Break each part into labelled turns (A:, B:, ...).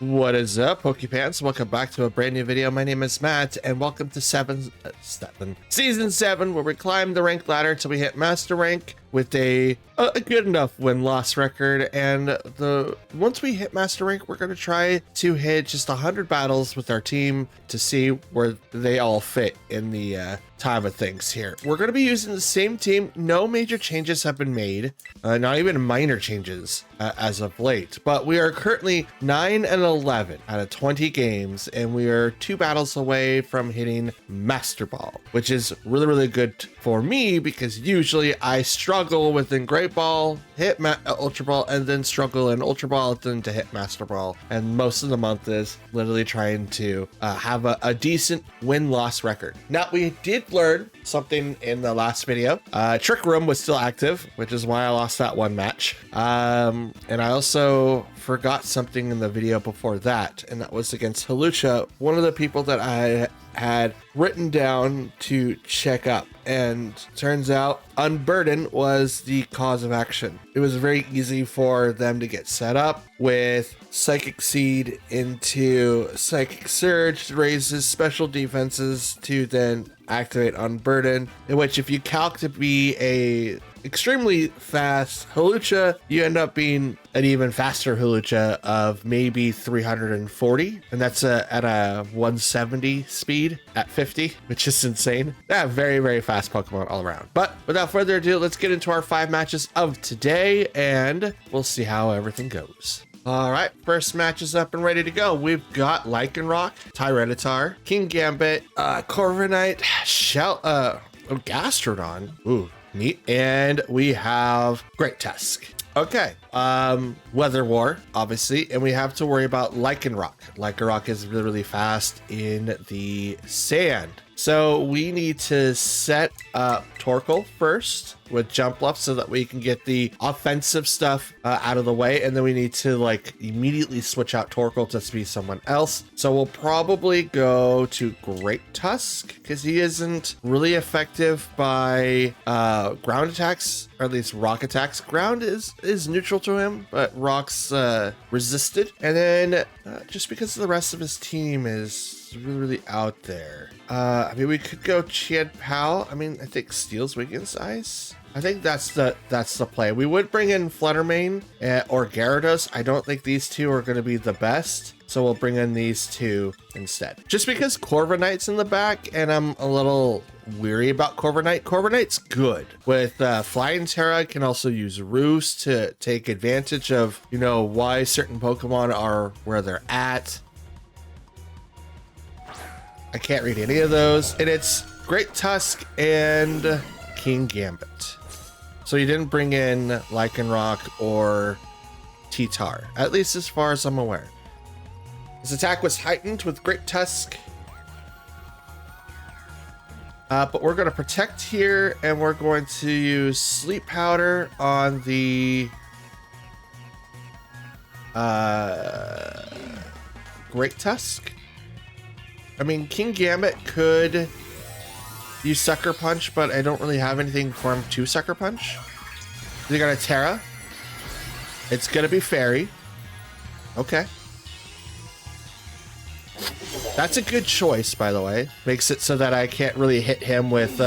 A: What is up, Pokepants? Welcome back to a brand new video. My name is Matt, and welcome to Season 7, where we climb the rank ladder until we hit Master Rank with a good enough win-loss record. And once we hit Master Rank, we're going to try to hit just 100 battles with our team to see where they all fit in the time of things here. We're going to be using the same team. No major changes have been made, not even minor changes as of late, but we are currently 9-11 out of 20 games, and we are 2 battles away from hitting Master Ball, which is really good for me because usually I struggle within Great Ball, hit Ultra Ball, and then struggle in Ultra Ball, then to hit Master Ball. And most of the month is literally trying to have a decent win-loss record. Now, we did learn something in the last video. Trick Room was still active, which is why I lost that one match. And I also forgot something in the video before that, and that was against Hawlucha, one of the people that I had written down to check up, and turns out Unburden was the cause of action. It was very easy for them to get set up with Psychic Seed into Psychic Surge to raise his special defenses to then activate Unburden, in which if you calc to be a extremely fast Hawlucha, you end up being an even faster Hawlucha of maybe 340, and that's at a 170 speed at 50, which is insane. Yeah, very fast Pokemon all around. But without further ado, let's get into our 5 matches of today, and we'll see how everything goes. All right, first match is up and ready to go. We've got Lycanroc, Tyranitar, King Gambit, Corviknight, Gastrodon. Ooh, neat. And we have Great Tusk. Okay, Weather War, obviously, and we have to worry about Lycanroc. Lycanroc is really fast in the sand. So we need to set up Torkoal first with Jumpluff so that we can get the offensive stuff out of the way, and then we need to like immediately switch out Torkoal to be someone else. So we'll probably go to Great Tusk because he isn't really effective by ground attacks, or at least rock attacks. Ground is neutral to him, but rock's resisted. And then just because the rest of his team is really out there. I mean, we could go Chien-Pao. I mean, I think Steel's weak against ice. I think that's the play. We would bring in Fluttermane or Gyarados. I don't think these two are going to be the best, so we'll bring in these two instead. Just because Corviknight's in the back, and I'm a little weary about Corviknight. Corviknight's good with Flying Terra. Can also use Roost to take advantage of, you know, why certain Pokemon are where they're at. I can't read any of those, and it's Great Tusk and King Gambit. So you didn't bring in Lycanroc or T-Tar, at least as far as I'm aware. His attack was heightened with Great Tusk. But we're going to protect here, and we're going to use Sleep Powder on the Great Tusk. I mean, King Gambit could use Sucker Punch, but I don't really have anything for him to Sucker Punch. They got a Terra. It's going to be Fairy. Okay. That's a good choice, by the way. Makes it so that I can't really hit him with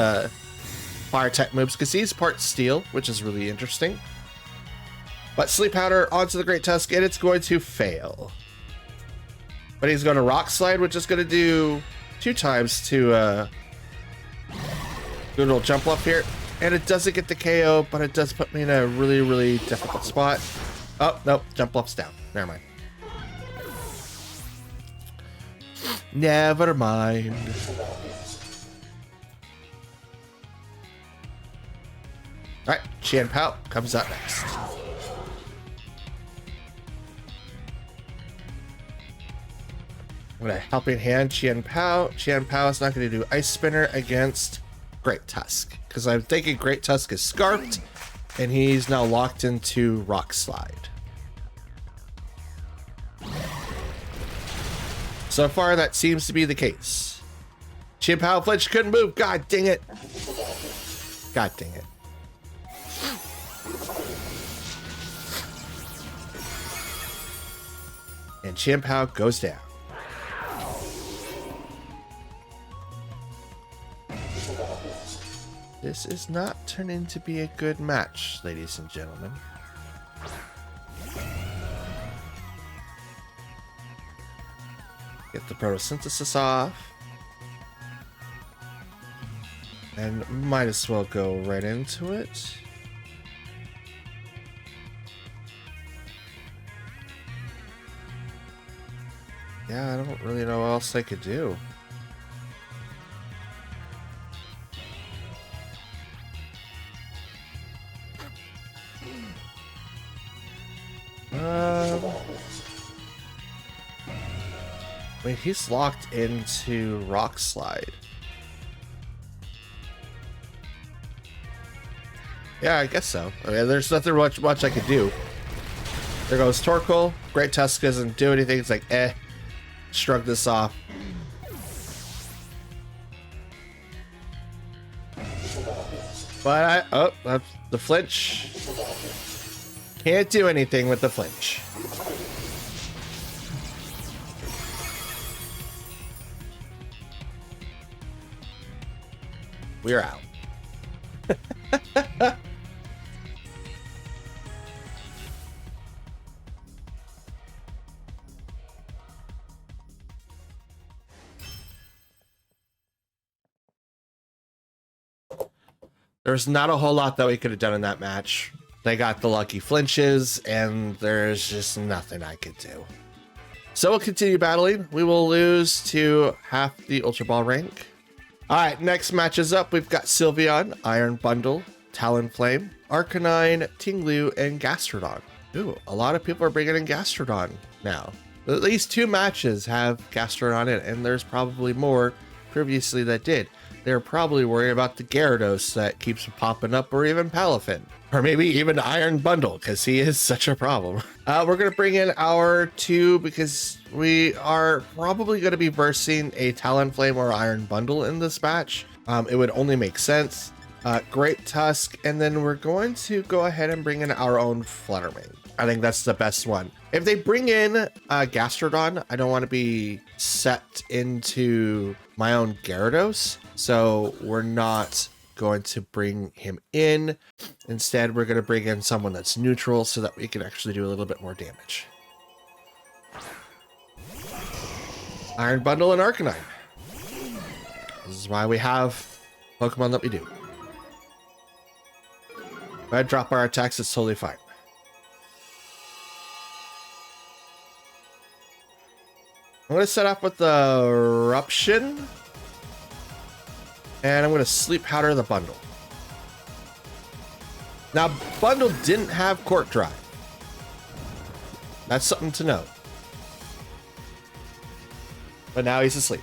A: fire type moves because he's part steel, which is really interesting. But Sleep Powder onto the Great Tusk, and it's going to fail. But he's going to Rock Slide, which is going to do 2 times to do a little Jumpluff here. And it doesn't get the KO, but it does put me in a really difficult spot. Oh, nope, Jumpluff's down. Never mind. Never mind. All right, Chien-Pao comes up next. I'm going to Helping Hand Chien-Pao. Chien-Pao is not going to do Ice Spinner against Great Tusk because I'm thinking Great Tusk is Scarfed, and he's now locked into Rock Slide. So far, that seems to be the case. Chien-Pao flinched, couldn't move. God dang it. God dang it. And Chien-Pao goes down. This is not turning to be a good match, ladies and gentlemen. Get the photosynthesis off. And might as well go right into it. Yeah, I don't really know what else I could do. Wait, he's locked into Rock Slide. Yeah, I guess so. I mean, there's nothing much I could do. There goes Torkoal. Great Tusk doesn't do anything. It's like, shrug this off. But that's the flinch. Can't do anything with the flinch. We're out. There's not a whole lot that we could have done in that match. They got the lucky flinches, and there's just nothing I could do. So we'll continue battling. We will lose to half the Ultra Ball rank. All right, next match is up. We've got Sylveon, Iron Bundle, Talonflame, Arcanine, Tinglu, and Gastrodon. Ooh, a lot of people are bringing in Gastrodon now. At least 2 matches have Gastrodon in, and there's probably more previously that did. They're probably worried about the Gyarados that keeps popping up, or even Palafin. Or maybe even Iron Bundle, because he is such a problem. We're going to bring in our 2 because we are probably going to be versing a Talonflame or Iron Bundle in this match. It would only make sense. Great Tusk, and then we're going to go ahead and bring in our own Fluttermane. I think that's the best one. If they bring in Gastrodon, I don't want to be set into my own Gyarados, so we're not going to bring him in. Instead, we're going to bring in someone that's neutral so that we can actually do a little bit more damage. Iron Bundle and Arcanine. This is why we have Pokemon that we do. If I drop our attacks, it's totally fine. I'm going to set off with the Eruption. And I'm going to Sleep Powder the Bundle. Now, Bundle didn't have Cork Drive. That's something to note. But now he's asleep.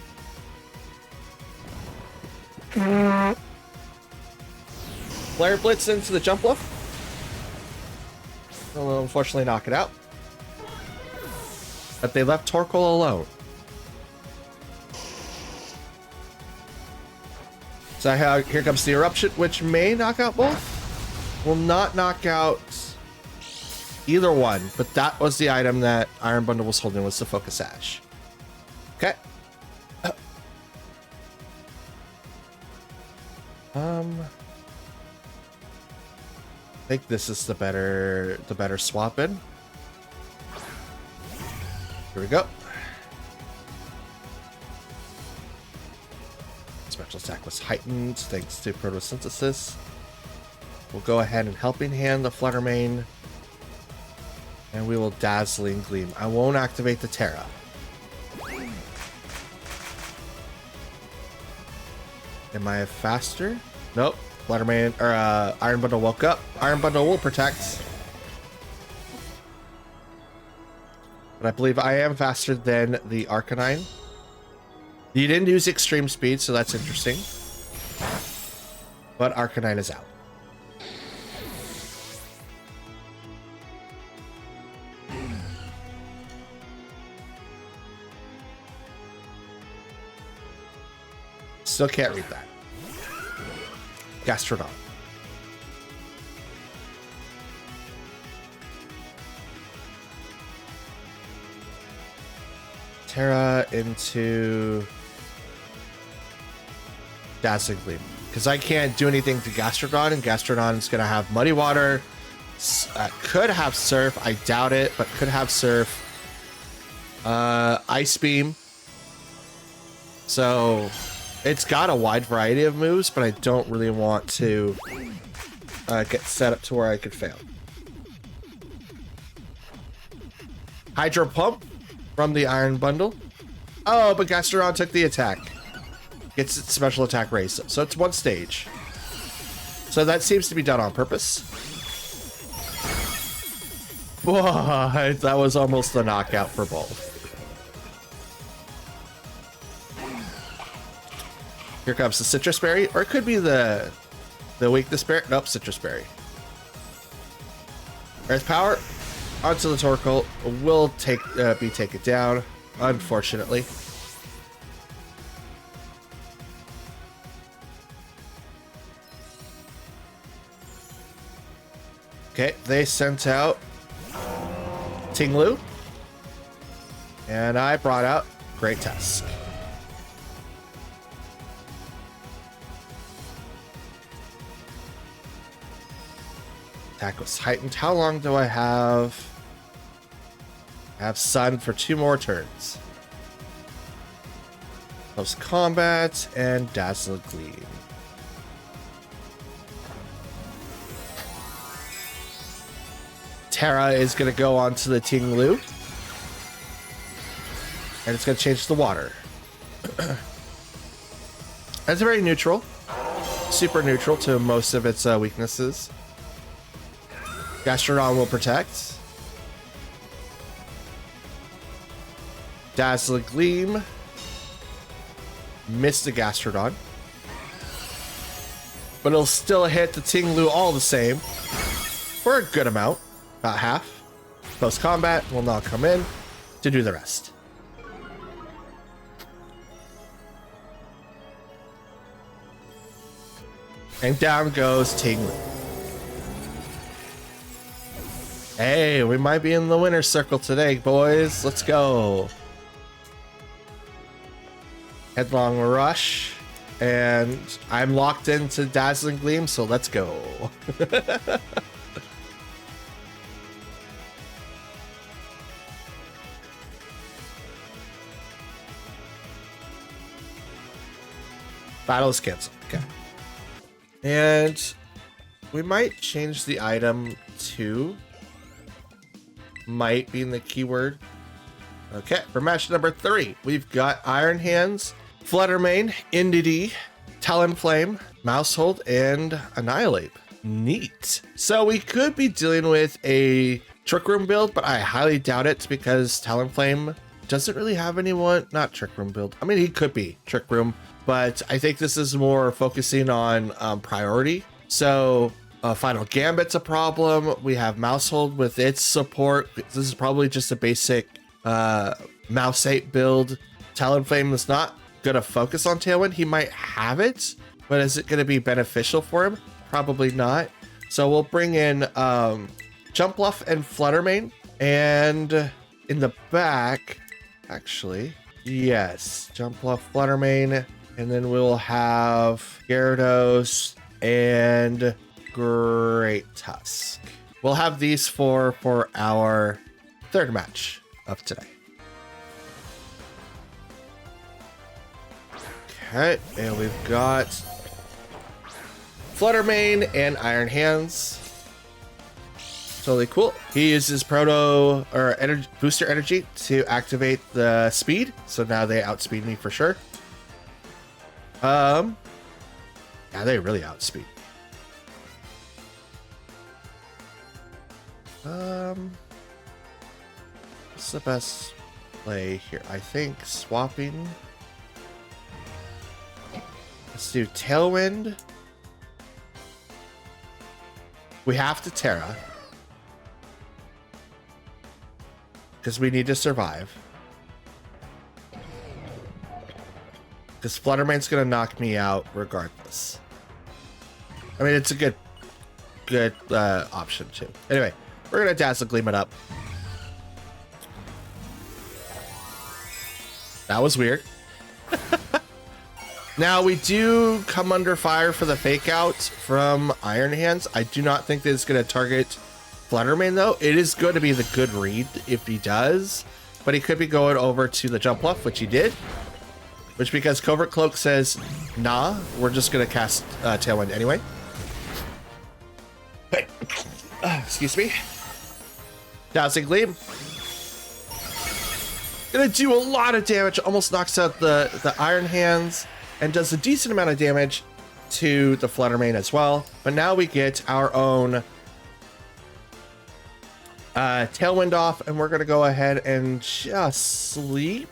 A: Flare Blitz into the Jump Bluff. Will unfortunately knock it out. But they left Torkoal alone. So here comes the Eruption, which may knock out both. Will not knock out either one, but that was the item that Iron Bundle was holding, was the Focus Sash. Okay. I think this is the better swap in. Here we go. Special attack was heightened thanks to photosynthesis. We'll go ahead and Helping Hand the Fluttermane. And we will Dazzling Gleam. I won't activate the Terra. Am I faster? Nope. Fluttermane, or Iron Bundle woke up. Iron Bundle will protect. But I believe I am faster than the Arcanine. You didn't use extreme speed, so that's interesting. But Arcanine is out. Still can't read that. Gastrodon. Terra into Dazzling Gleam. Because I can't do anything to Gastrodon, and Gastrodon is going to have Muddy Water. Could have Surf. I doubt it, but could have Surf. Ice Beam. So it's got a wide variety of moves, but I don't really want to get set up to where I could fail. Hydro Pump from the Iron Bundle. Oh, but Gastrodon took the attack. Gets its special attack raised. So it's one stage. So that seems to be done on purpose. Whoa, that was almost a knockout for both. Here comes the Citrus Berry, or it could be the Weakness Berry. Nope, Citrus Berry. Earth Power onto the Torkoal will be taken down, unfortunately. Okay, they sent out Tinglu, and I brought out Great Tusk. Attack was heightened. How long do I have? I have Sun for 2 more turns. Close Combat and Dazzle Gleam. Terra is going to go onto the Tinglu. And it's going to change the water. That's very neutral. Super neutral to most of its weaknesses. Gastrodon will protect. Dazzle Gleam. Miss the Gastrodon. But it'll still hit the Tinglu all the same. For a good amount. About half. Post combat will now come in to do the rest. And down goes Tinglu. Hey, we might be in the winner's circle today, boys. Let's go. Headlong Rush. And I'm locked into Dazzling Gleam, so let's go. Battle is canceled. Okay. And we might change the item to might being the keyword. Okay, for match number 3, we've got Iron Hands, Fluttermane, Indeedee, Talonflame, Mousehold, and Annihilate. Neat. So we could be dealing with a Trick Room build, but I highly doubt it because Talonflame doesn't really have anyone. Not Trick Room build. I mean, he could be Trick Room, but I think this is more focusing on priority. So Final Gambit's a problem. We have Mousehold with its support. This is probably just a basic Mouse-8 build. Talonflame is not going to focus on Tailwind. He might have it, but is it going to be beneficial for him? Probably not. So we'll bring in Jumpluff and Fluttermane. And in the back, actually, yes, Jumpluff, Fluttermane. And then we'll have Gyarados and Great Tusk. We'll have these for our 3rd match of today. Okay, and we've got Fluttermane and Iron Hands. Totally cool. He uses Proto or energy, Booster Energy to activate the speed. So now they outspeed me for sure. Yeah, they really outspeed. What's the best play here? I think swapping. Let's do Tailwind. We have to Terra. Because we need to survive. Because Fluttermane's going to knock me out regardless. I mean, it's a good option too. Anyway, we're going to Dazzle Gleam it up. That was weird. Now we do come under fire for the fake out from Iron Hands. I do not think that it's going to target Fluttermane though. It is going to be the good read if he does, but he could be going over to the jump bluff, which he did. Which, because Covert Cloak says, nah, we're just going to cast Tailwind anyway. Excuse me. Dazzling Gleam. Gonna do a lot of damage, almost knocks out the Iron Hands, and does a decent amount of damage to the Fluttermane as well. But now we get our own Tailwind off, and we're gonna go ahead and just sleep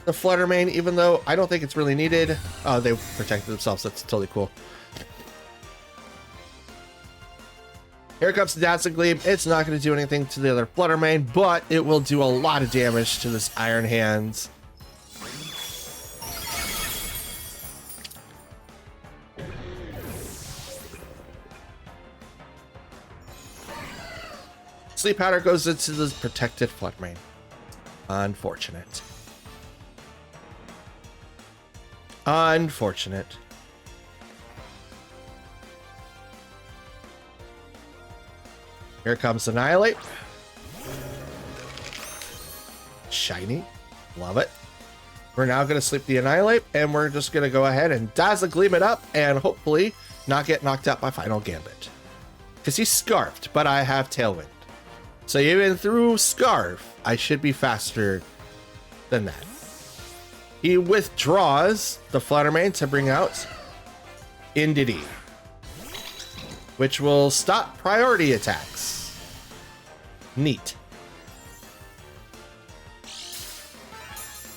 A: the Fluttermane, even though I don't think it's really needed. Oh, they protected themselves. That's totally cool. Here comes the Dazzling Gleam. It's not going to do anything to the other Fluttermane, but it will do a lot of damage to this Iron Hands. Sleep Powder goes into the protected Fluttermane. Unfortunate. Unfortunate. Here comes Annihilate. Shiny. Love it. We're now going to sleep the Annihilate, and we're just going to go ahead and Dazzle Gleam it up and hopefully not get knocked out by Final Gambit. Because he's Scarfed, but I have Tailwind. So even through Scarf, I should be faster than that. He withdraws the Fluttermane to bring out Indeedee, which will stop priority attacks. Neat.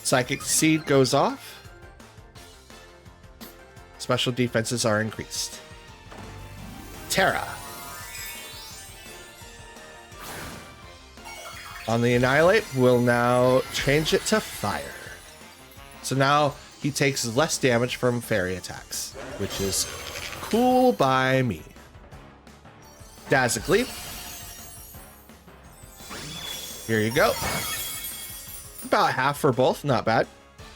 A: Psychic Seed goes off. Special defenses are increased. Terra. On the Annihilate, we'll now change it to Fire. So now he takes less damage from fairy attacks, which is cool by me. Dazzle Gleam. Here you go. About half for both, not bad.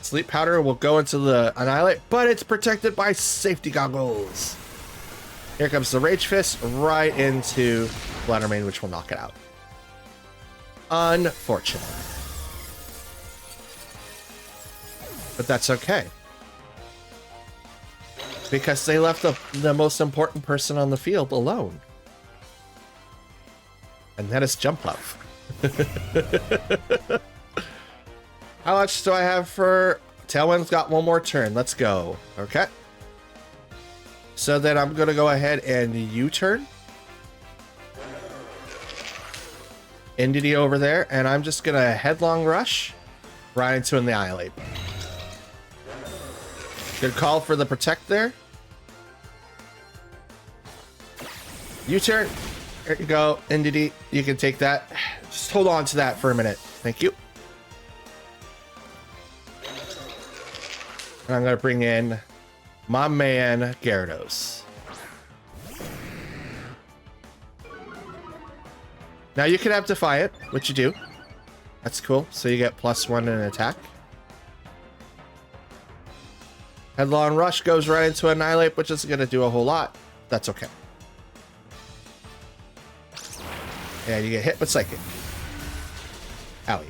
A: Sleep Powder will go into the Annihilate, but it's protected by Safety Goggles. Here comes the Rage Fist right into Fluttermane, which will knock it out. Unfortunate. But that's okay. Because they left the most important person on the field alone. And that is Jump Love. How much do I have for... Tailwind's got one more turn. Let's go. Okay. So then I'm going to go ahead and U-turn. Indeedee over there. And I'm just going to Headlong Rush right into an Annihilate. Good call for the Protect there. U-turn. There you go, Indeedee. You can take that. Just hold on to that for a minute. Thank you. And I'm going to bring in my man, Gyarados. Now you can have Defiant, which you do. That's cool. So you get +1 in an attack. Headlong Rush goes right into Annihilate, which isn't going to do a whole lot. That's okay. And you get hit with Psychic. Owie.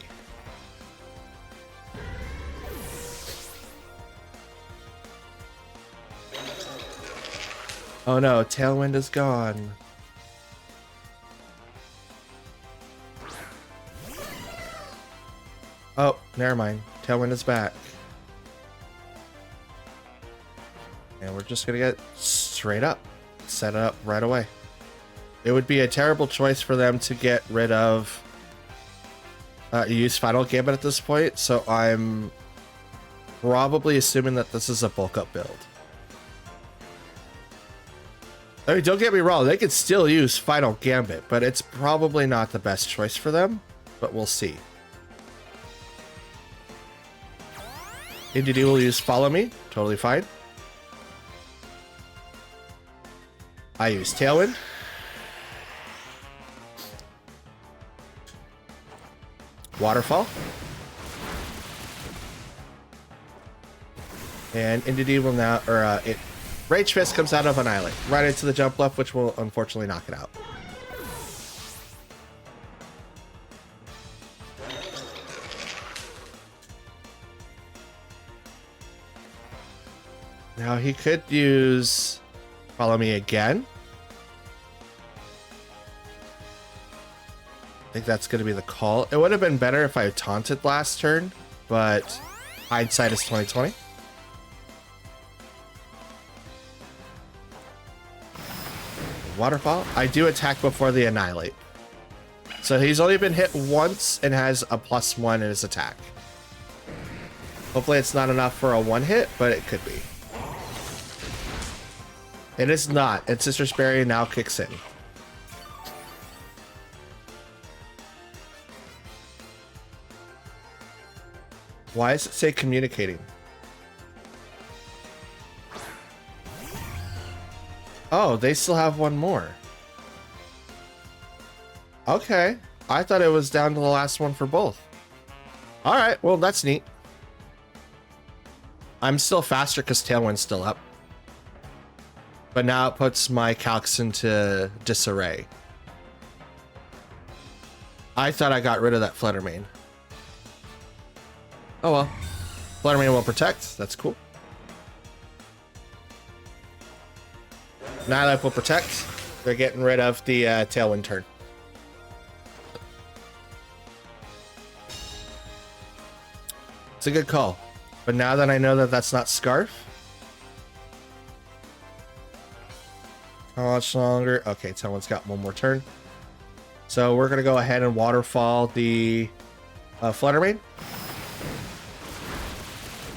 A: Oh no, Tailwind is gone. Oh, never mind. Tailwind is back. And we're just gonna get straight up. Set it up right away. It would be a terrible choice for them to get rid of use Final Gambit at this point, so I'm probably assuming that this is a bulk up build. I mean, don't get me wrong, they could still use Final Gambit, but it's probably not the best choice for them, but we'll see. Indeedee will use Follow Me, totally fine. I use Tailwind. Waterfall. And Indeedee will now, Rage Fist comes out of Annihilate, right into the jump left, which will unfortunately knock it out. Now he could use Follow Me again. I think that's going to be the call. It would have been better if I taunted last turn, but hindsight is 2020. Waterfall. I do attack before the Annihilate. So he's only been hit once and has a +1 in his attack. Hopefully it's not enough for a one hit, but it could be. It is not, and Sister Sperry now kicks in. Why does it say communicating? Oh, they still have one more. Okay. I thought it was down to the last one for both. Alright, well, that's neat. I'm still faster because Tailwind's still up. But now it puts my calcs into disarray. I thought I got rid of that Fluttermane. Oh well. Fluttermane will protect. That's cool. Nightlife will protect. They're getting rid of the Tailwind turn. It's a good call. But now that I know that that's not Scarf. How much longer? Okay, Tailwind's got one more turn. So we're going to go ahead and waterfall the Fluttermane.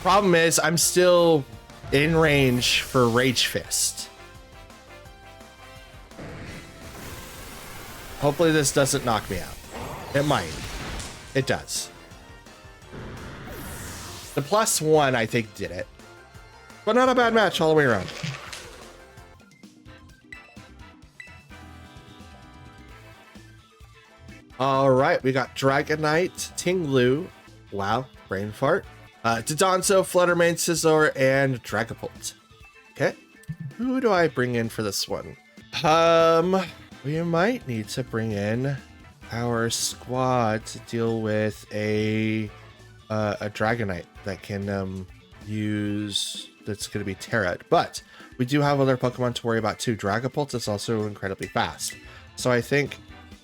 A: Problem is, I'm still in range for Rage Fist. Hopefully this doesn't knock me out. It might. It does. The +1, I think, did it. But not a bad match all the way around. All right, we got Dragonite, Tinglu, wow, brain fart, Dodonzo, Fluttermane, Scizor, and Dragapult. Okay, who do I bring in for this one? We might need to bring in our squad to deal with a Dragonite that can use, that's going to be Terra, but we do have other Pokemon to worry about too. Dragapult is also incredibly fast, so I think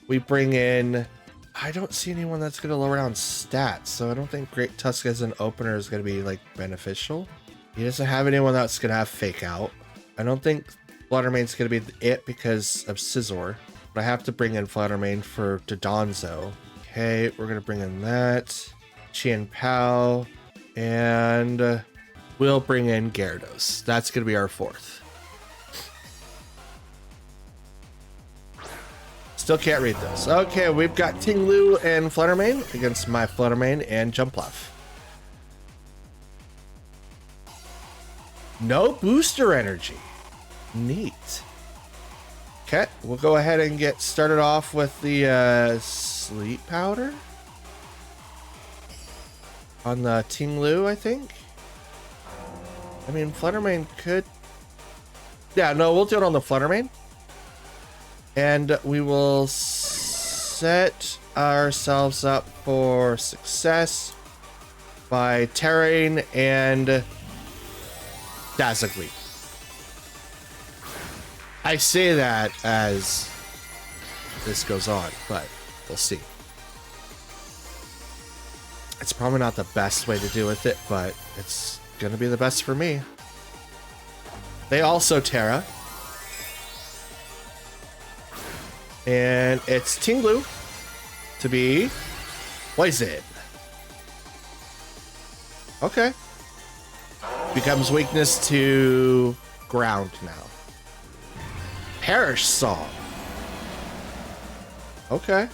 A: we bring in, I don't see anyone that's going to lower down stats, so I don't think Great Tusk as an opener is going to be like beneficial. He doesn't have anyone that's going to have Fake Out. I don't think Fluttermane's going to be it because of Scizor, but I have to bring in Fluttermane for Dodonzo. Okay, we're going to bring in that, Chien Pao, and we'll bring in Gyarados. That's going to be our fourth. Still can't read those. Okay, we've got Tinglu and Fluttermane against my Fluttermane and Jumpluff. No booster energy. Neat. Okay, we'll go ahead and get started off with the Sleep Powder on the Tinglu, I think. I mean, Fluttermane could... Yeah, no, we'll do it on the Fluttermane. And we will set ourselves up for success by Terrain and Dazzagleet. I say that as this goes on, but we'll see. It's probably not the best way to deal with it, but it's going to be the best for me. They also Terra. And it's Tinglu to be Poison. Okay. Becomes weakness to ground now. Perish Song. Okay.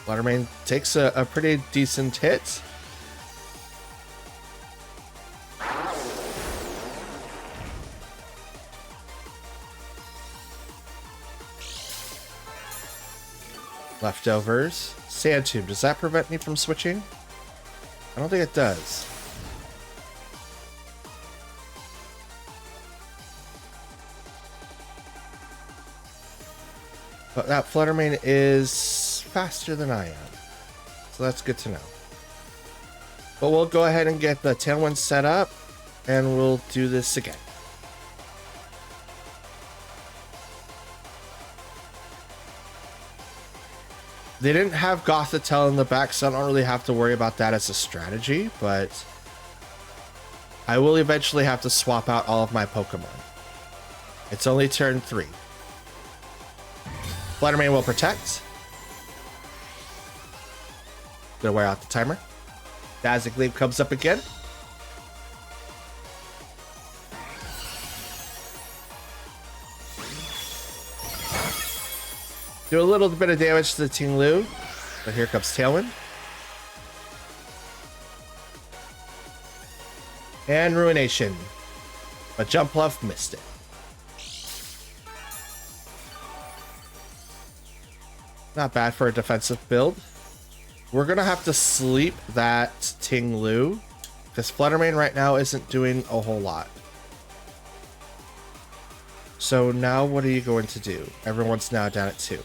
A: Fluttermane takes a pretty decent hit. Leftovers. Sand Tomb. Does that prevent me from switching? I don't think it does. But that Fluttermane is faster than I am. So that's good to know. But we'll go ahead and get the Tailwind set up, and we'll do this again. They didn't have Gothitelle in the back, so I don't really have to worry about that as a strategy, but I will eventually have to swap out all of my Pokemon. It's only turn 3. Fluttermane will protect. Gonna wear out the timer. Dazzling Gleam comes up again. Do a little bit of damage to the Ting-Lu, but here comes Tailwind. And Ruination. But Jump Bluff missed it. Not bad for a defensive build. We're going to have to sleep that Ting-Lu, because Fluttermane right now isn't doing a whole lot. So now what are you going to do? Everyone's now down at 2.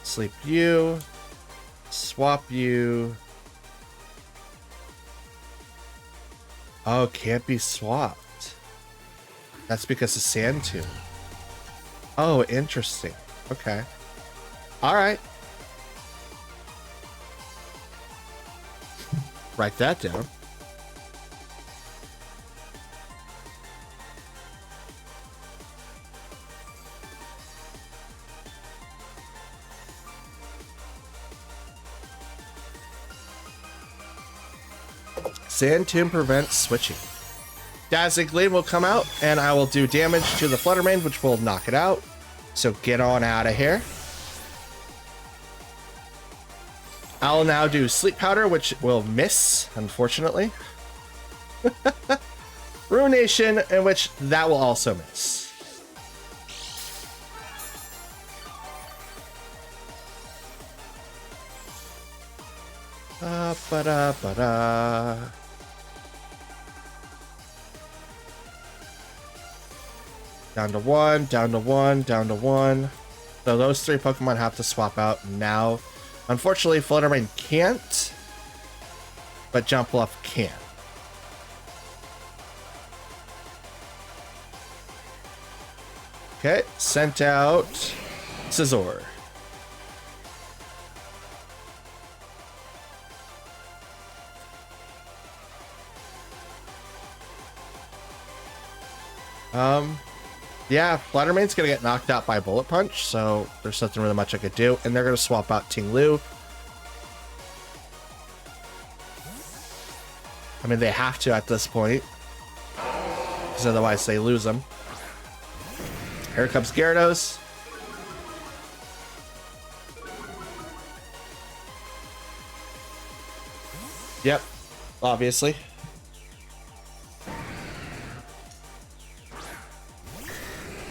A: Sleep you. Swap you. Oh, can't be swapped. That's because of Sand Tomb. Oh, interesting. Okay. All right. Write that down. Sand Tomb prevents switching. Dazzling Gleam will come out, and I will do damage to the Fluttermane, which will knock it out. So get on out of here. I'll now do Sleep Powder, which will miss, unfortunately. Ruination, in which that will also miss. Ba-da-ba-da. Down to 1, down to 1, down to 1. So those 3 Pokemon have to swap out now. Unfortunately, Fluttermane can't, but Jump Bluff can. Okay, sent out Scizor. Yeah, Fluttermane's gonna get knocked out by Bullet Punch, so there's nothing really much I could do. And they're gonna swap out Ting-Lu. I mean, they have to at this point, because otherwise they lose them. Here comes Gyarados. Yep, obviously.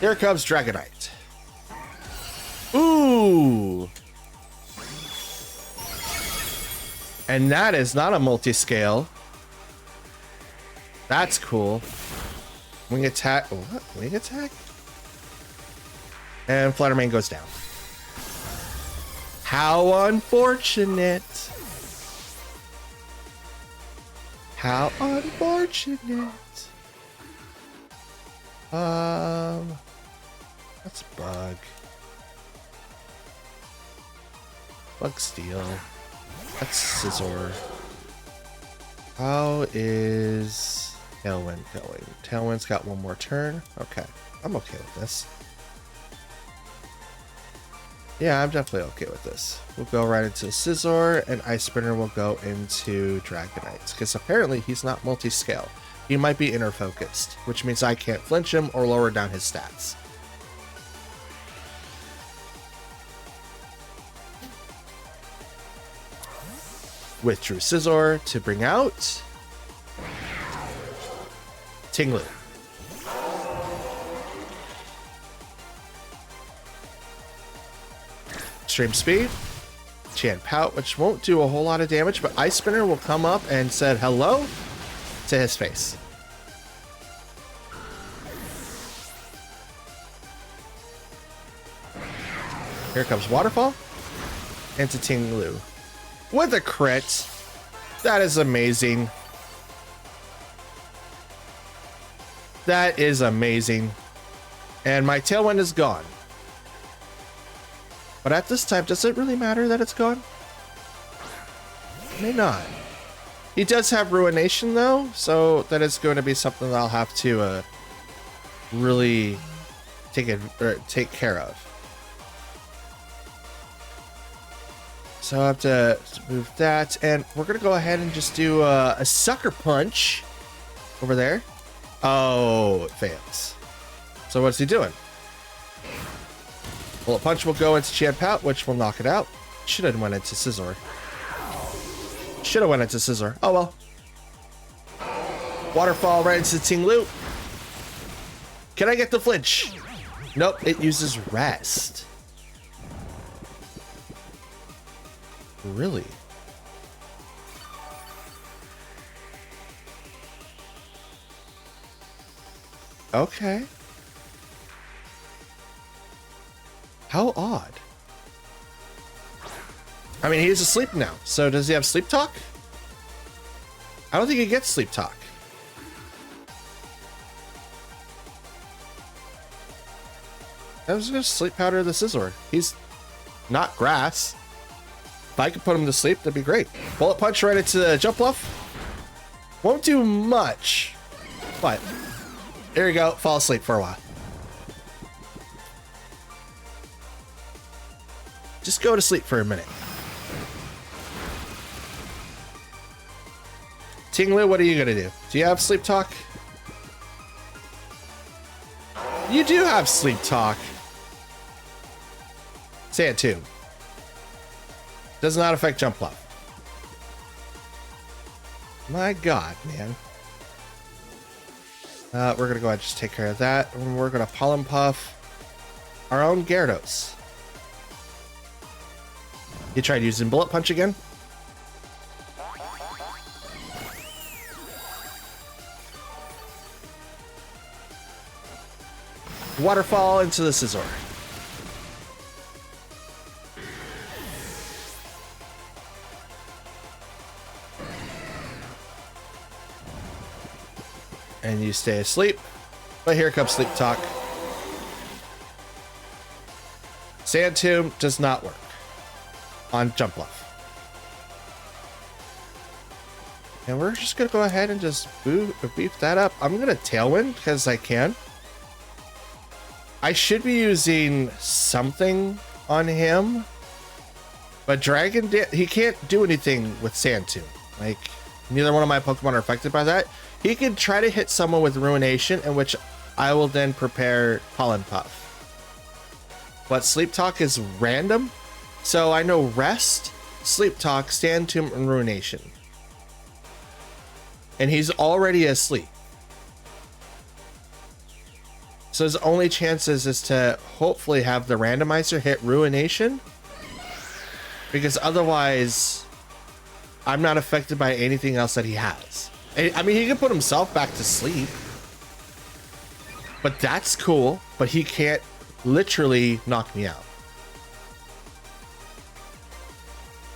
A: Here comes Dragonite. Ooh! And that is not a multi-scale. That's cool. Wing attack. What? Wing attack? And Fluttermane goes down. How unfortunate. How unfortunate. That's Bug. Bug Steel. That's Scizor. How is Tailwind going? Tailwind's got one more turn. Okay. I'm okay with this. Yeah, I'm definitely okay with this. We'll go right into Scizor, and Ice Spinner will go into Dragonite, because apparently he's not multi-scale. He might be inner focused, which means I can't flinch him or lower down his stats. Withdrew Scizor to bring out Ting-Lu. extreme speed. Chant Pout, which won't do a whole lot of damage, but Ice Spinner will come up and said hello to his face. Here comes Waterfall into Ting Lu with a crit. That is amazing. That is amazing. And my Tailwind is gone. But at this time, does it really matter that it's gone? May not. He does have Ruination though, so that is going to be something that I'll have to really take care of. So I have to move that, and we're gonna go ahead and just do a Sucker Punch over there. Oh, it fails. So what's he doing? Bullet Punch will go into Chant Pout, which will knock it out. Should have went into Scizor. Should have went into Scizor. Oh well. Waterfall right into Ting Lu. Can I get the flinch? Nope, it uses Rest. Really? Okay. How odd. I mean, he's asleep now. So does he have Sleep Talk? I don't think he gets Sleep Talk. I was gonna Sleep Powder the Scizor. He's not grass. If I could put him to sleep, that'd be great. Bullet Punch right into the Jump Bluff. Won't do much, but there you go. Fall asleep for a while. Just go to sleep for a minute. Ting Lu, what are you gonna do? Do you have Sleep Talk? You do have Sleep Talk. Sand Tomb. Does not affect Jump Bluff. My God, man. We're gonna go ahead and just take care of that. And we're gonna Pollen Puff our own Gyarados. He tried using Bullet Punch again. Waterfall into the Scizor. And you stay asleep. But here comes Sleep Talk. Sand Tomb does not work on Jump Bluff. And we're just going to go ahead and just beef that up. I'm going to Tailwind because I can. I should be using something on him. But he can't do anything with Sand Tomb. Like, neither one of my Pokemon are affected by that. He can try to hit someone with Ruination, in which I will then prepare Pollen Puff. But Sleep Talk is random, so I know Rest, Sleep Talk, Sand Tomb, and Ruination. And he's already asleep. So his only chances is to hopefully have the randomizer hit Ruination, because otherwise I'm not affected by anything else that he has. I mean, he can put himself back to sleep, but that's cool, but he can't literally knock me out.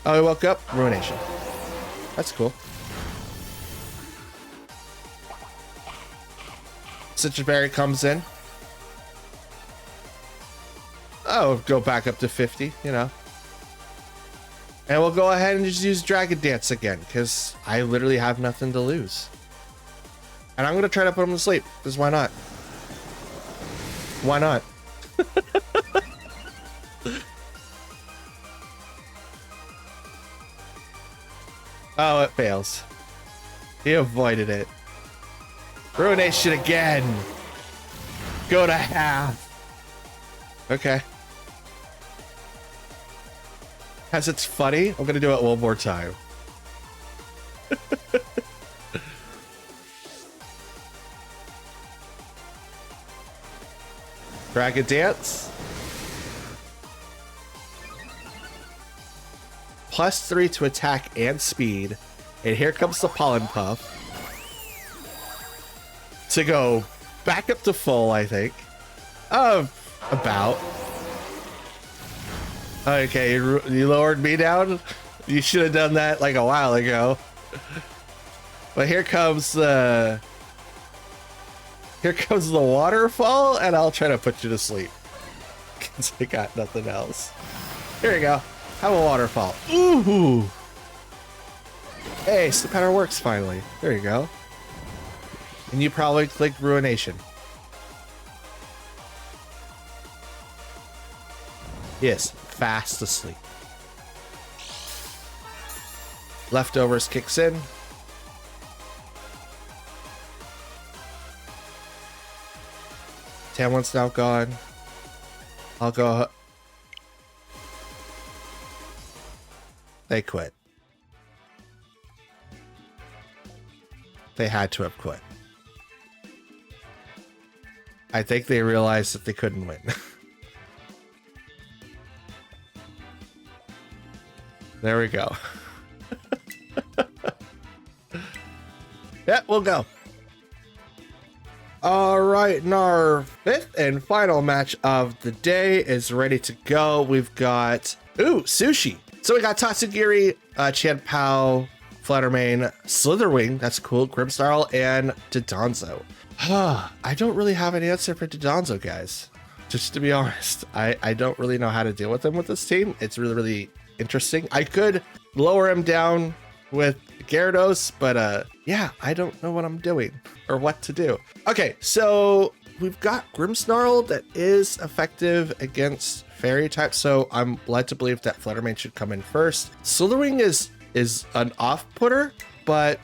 A: Oh, he woke up? Ruination. That's cool. Citrus Berry comes in. Oh, go back up to 50, you know. And we'll go ahead and just use Dragon Dance again, because I literally have nothing to lose. And I'm going to try to put him to sleep, because why not? Why not? Oh, it fails. He avoided it. Ruination again. Go to half. Okay. As it's funny, I'm gonna do it one more time. Dragon Dance. +3 to attack and speed. And here comes the Pollen Puff to go back up to full, I think. About. Okay, you lowered me down? You should have done that like a while ago. But here comes the waterfall, and I'll try to put you to sleep. Because I got nothing else. Here you go. Have a waterfall. Ooh. Hey, Sleep Powder works finally. There you go. And you probably clicked Ruination. Yes, fast asleep. Leftovers kicks in. Tamlin's now gone. I'll go. They quit. They had to have quit. I think they realized that they couldn't win. There we go. Yeah, we'll go. All right, and our fifth and final match of the day is ready to go. We've got, sushi. So we got Tatsugiri, Chien-Pao, Fluttermane, Slitherwing, that's cool, Grimmsnarl, and Dodonzo. I don't really have an answer for Dodonzo, guys. Just to be honest, I don't really know how to deal with him with this team. It's really, really interesting. I could lower him down with Gyarados, but yeah, I don't know what I'm doing or what to do. Okay, so we've got Grimmsnarl that is effective against fairy type, so I'm led to believe that Fluttermane should come in first. Slitherwing is an off-putter, but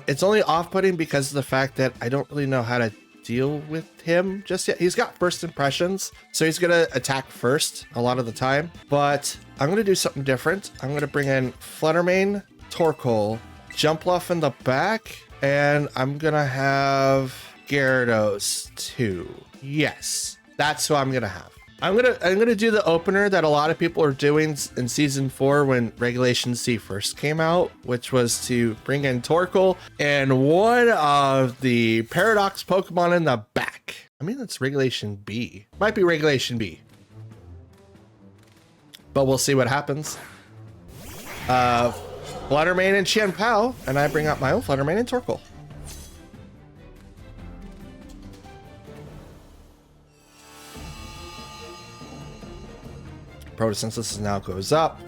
A: it's only off-putting because of the fact that I don't really know how to deal with him just yet. He's got first impressions, so he's gonna attack first a lot of the time, but I'm gonna do something different. I'm gonna bring in Fluttermane, Torkoal, Jumpluff in the back, and I'm gonna have Gyarados too. Yes, that's who I'm gonna have. I'm gonna do the opener that a lot of people are doing in season 4 when Regulation C first came out, which was to bring in Torkoal and one of the Paradox Pokemon in the back. I mean, that's Regulation B. Might be Regulation B. But we'll see what happens. Fluttermane and Chien-Pao, and I bring out my own Fluttermane and Torkoal. Photosynthesis now goes up.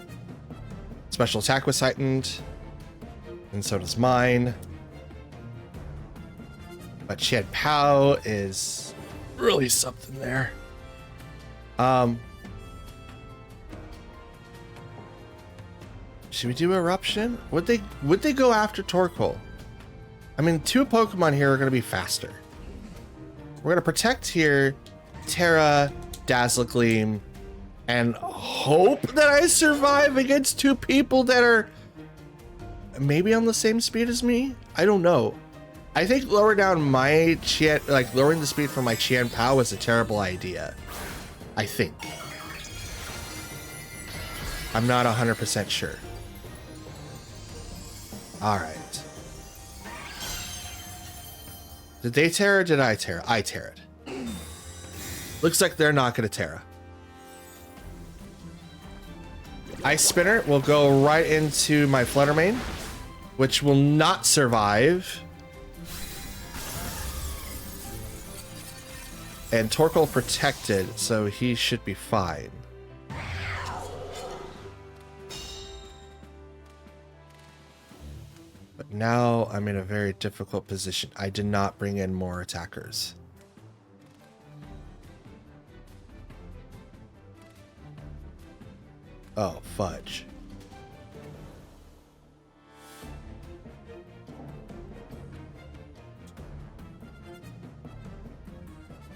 A: Special attack was heightened. And so does mine. But Chien-Pao is really something there. Should we do Eruption? Would they go after Torkoal? I mean, 2 Pokemon here are going to be faster. We're going to protect here Terra, Dazzlegleam, and hope that I survive against 2 people that are maybe on the same speed as me. I don't know. I think lowering down my lowering the speed for my Chien-Pao is a terrible idea. I think. I'm not 100% sure. All right. Did they Terra or did I Terra? I Terra'd. Looks like they're not going to Terra. Ice Spinner will go right into my Fluttermane, which will not survive. And Torkoal protected, so he should be fine. But now I'm in a very difficult position. I did not bring in more attackers. Oh, fudge.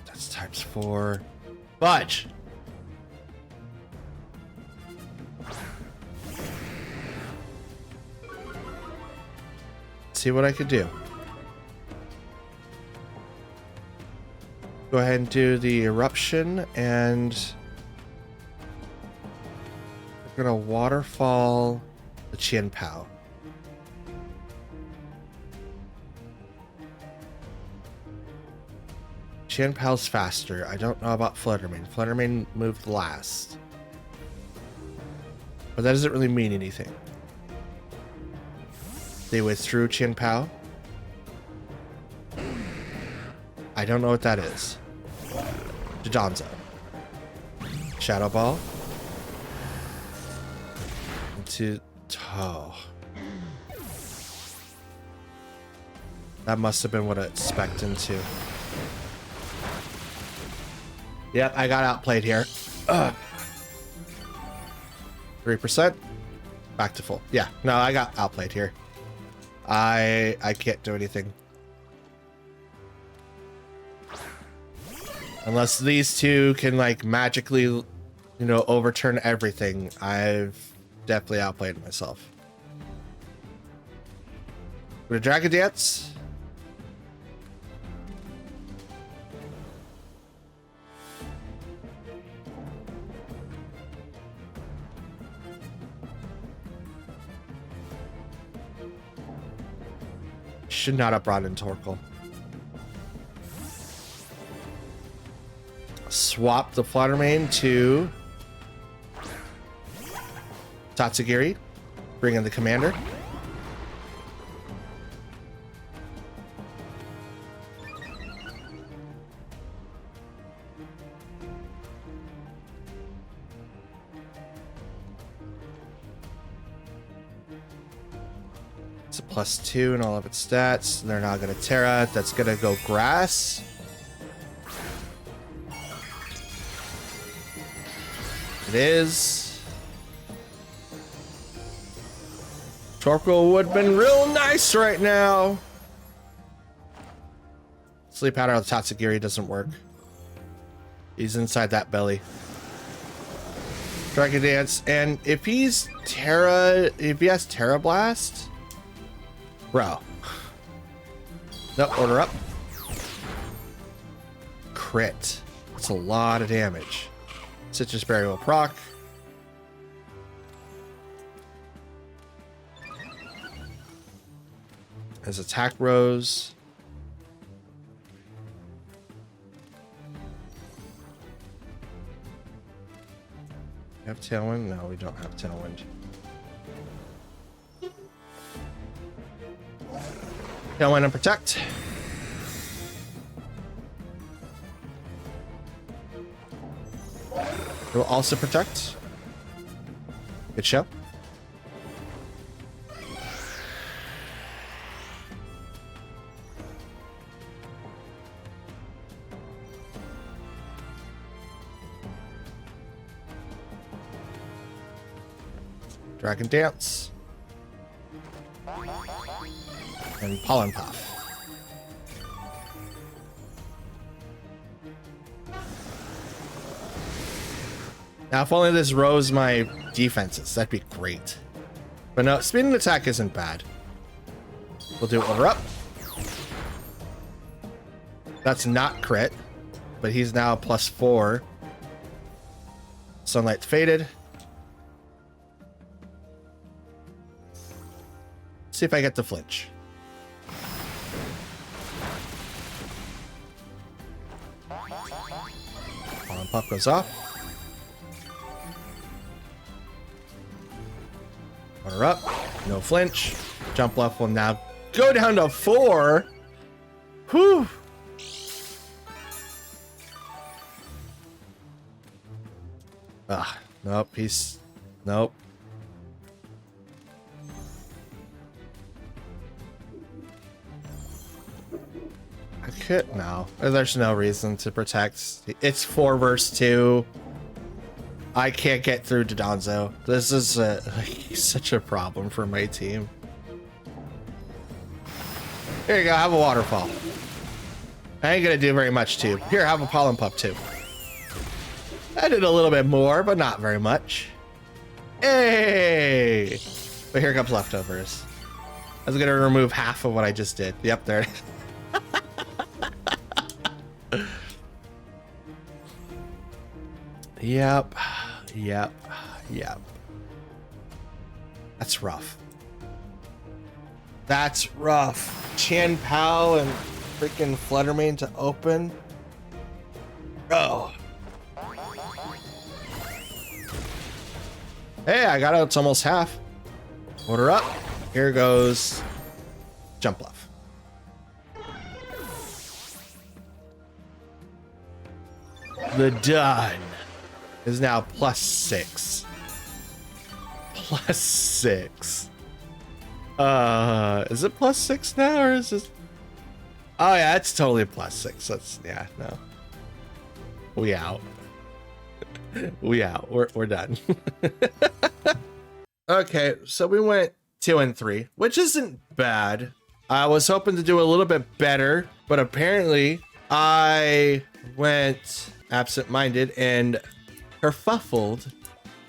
A: That's ×4. Fudge! See what I could do. Go ahead and do the eruption, and we're gonna waterfall the Chien Pao. Chien Pao's faster. I don't know about Fluttermane. Fluttermane moved last. But that doesn't really mean anything. They withdrew Chien Pao. I don't know what that is. Dodonzo. Shadow Ball. Into Toe. That must have been what it spec'd into. Yep, I got outplayed here. 3%. Back to full. Yeah, no, I got outplayed here. I can't do anything. Unless these two can like magically, you know, overturn everything, I've definitely outplayed myself. With a Dragon Dance. Should not have brought in Torkoal. Swap the Fluttermane to Tatsugiri. Bring in the commander. It's a +2 in all of its stats. They're not going to Terra. That's going to go Grass. It is. Torkoal would have been real nice right now. Sleep Powder on Tatsugiri doesn't work. He's inside that belly. Dragon Dance, and if he's Terra, if he has Terra Blast, bro. Nope, order up. Crit. That's a lot of damage. Citrus Berry will proc. His attack rose. We have Tailwind? No, we don't have Tailwind. Tailwind and Protect. It will also protect. Good show. Dragon Dance. And Pollen Puff. Now, if only this rose my defenses, that'd be great. But no, speed and attack isn't bad. We'll do order up. That's not crit, but he's now +4. Sunlight Faded. See if I get the flinch. Pollen Puff goes off. Order up, no flinch. Jump Bluff will now go down to 4. Whew. Ah, nope, he's... Nope. I could... No, there's no reason to protect. It's 4 versus 2. I can't get through Dodonzo. This is such a problem for my team. Here you go, have a waterfall. I ain't gonna do very much too. Here, have a Pollen Puff too. I did a little bit more, but not very much. Hey! But here comes leftovers. I was gonna remove half of what I just did. Yep, there. Yep. Yep. Yep. That's rough. That's rough. Chan Pao and freaking Fluttermane to open. Oh. Hey, I got it. It's almost half. Order up. Here goes Jump Bluff. The done is now +6. +6. Is it +6 now, or is this? Oh yeah, it's totally +6. That's, yeah, no. We out. We out. We're done. Okay, so we went 2 and 3, which isn't bad. I was hoping to do a little bit better, but apparently I went absent-minded and kerfuffled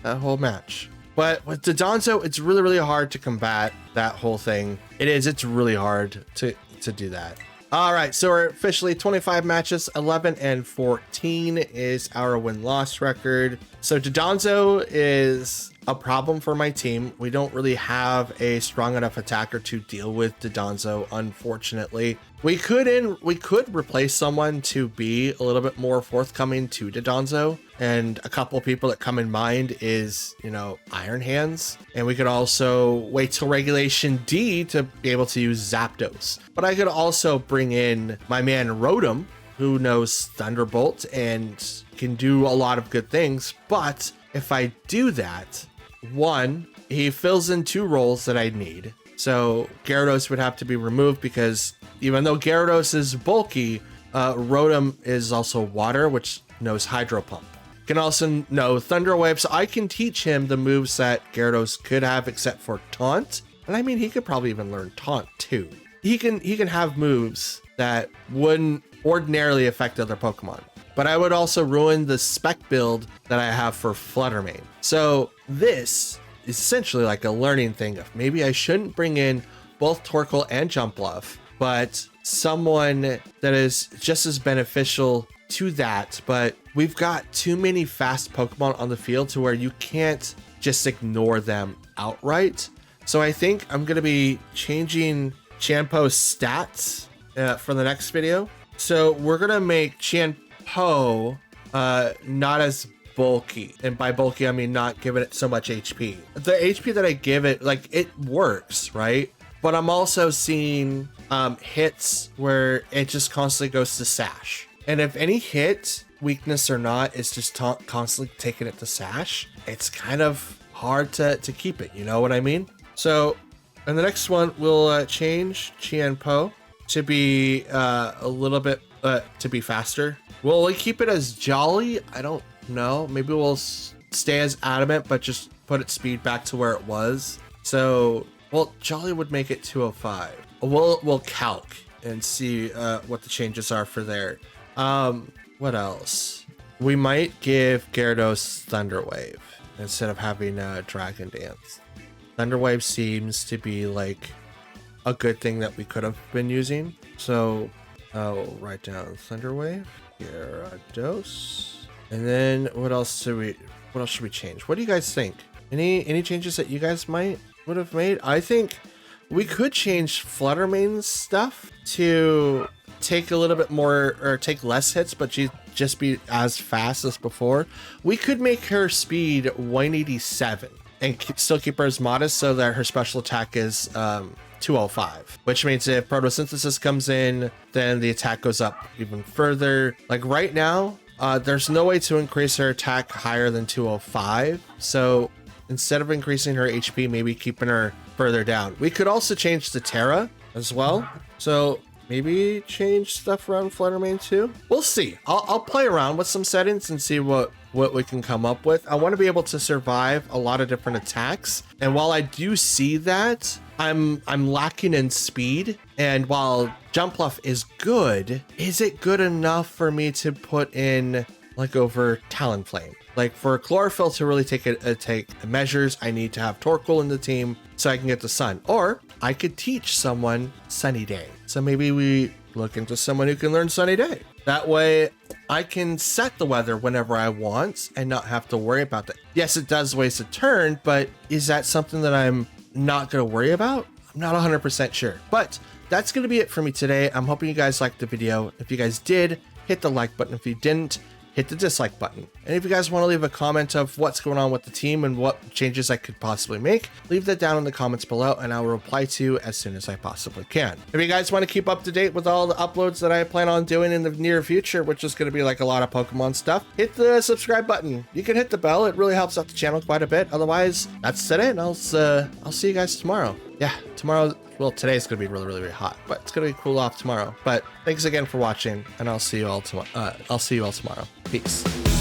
A: that whole match. But with Dodonzo, it's really, really hard to combat that whole thing. It is. It's really hard to do that. All right, so we're officially 25 matches, 11 and 14 is our win-loss record. So Dodonzo is a problem for my team. We don't really have a strong enough attacker to deal with Dodonzo, unfortunately. We could replace someone to be a little bit more forthcoming to Dodonzo, and a couple people that come in mind is, you know, Iron Hands, and we could also wait till Regulation D to be able to use Zapdos. But I could also bring in my man Rotom, who knows Thunderbolt and can do a lot of good things. But if I do that, one, he fills in 2 roles that I need. So Gyarados would have to be removed because even though Gyarados is bulky, Rotom is also water, which knows Hydro Pump. Can also know Thunder Wave, so I can teach him the moves that Gyarados could have except for Taunt. And I mean, he could probably even learn Taunt too. He can have moves that wouldn't ordinarily affect other Pokemon. But I would also ruin the spec build that I have for Fluttermane. So this is essentially like a learning thing of maybe I shouldn't bring in both Torkoal and Jump Bluff, but someone that is just as beneficial to that. But we've got too many fast Pokemon on the field to where you can't just ignore them outright. So I think I'm going to be changing Chanpo's stats for the next video. So we're going to make Chanpo not as bulky, and by bulky I mean not giving it so much HP. The HP that I give it, like, it works, right? But I'm also seeing hits where it just constantly goes to Sash, and if any hit, weakness or not, is just constantly taking it to Sash, it's kind of hard to keep it, you know what I mean? So in the next one we'll change Chanpo to be a little bit to be faster. Will we keep it as Jolly? I don't know. Maybe we'll stay as Adamant, but just put its speed back to where it was. So, well, Jolly would make it 205. We'll calc and see what the changes are for there. What else? We might give Gyarados Thunder Wave instead of having Dragon Dance. Thunder Wave seems to be like a good thing that we could have been using. So I'll write down Thunder Wave, Gyarados. And then what else should we change? What do you guys think? Any changes that you guys would have made? I think we could change Fluttermane's stuff to take a little bit more, or take less hits, but she just be as fast as before. We could make her speed 187 and still keep her as modest so that her special attack is 205, which means if photosynthesis comes in, then the attack goes up even further. Like right now, there's no way to increase her attack higher than 205. So instead of increasing her HP, maybe keeping her further down. We could also change the Terra as well. So maybe change stuff around Fluttermane too. We'll see. I'll play around with some settings and see what we can come up with. I want to be able to survive a lot of different attacks. And while I do see that, I'm lacking in speed. And while Jump Bluff is good, is it good enough for me to put in like over Talonflame? Like for Chlorophyll to really take measures, I need to have Torkoal in the team so I can get the Sun. Or I could teach someone Sunny Day. So maybe we look into someone who can learn Sunny Day. That way I can set the weather whenever I want and not have to worry about that. Yes, it does waste a turn, but is that something that I'm not going to worry about? I'm not 100% sure, but that's going to be it for me today. I'm hoping you guys liked the video. If you guys did, hit the like button. If you didn't, hit the dislike button. And if you guys want to leave a comment of what's going on with the team and what changes I could possibly make, leave that down in the comments below and I will reply to you as soon as I possibly can. If you guys want to keep up to date with all the uploads that I plan on doing in the near future, which is going to be like a lot of Pokemon stuff, hit the subscribe button. You can hit the bell. It really helps out the channel quite a bit. Otherwise, that's it. And I'll see you guys tomorrow. Yeah, tomorrow. Well, today's going to be really, really, really hot, but it's going to be cool off tomorrow. But thanks again for watching, and I'll see you all tomorrow. Peace.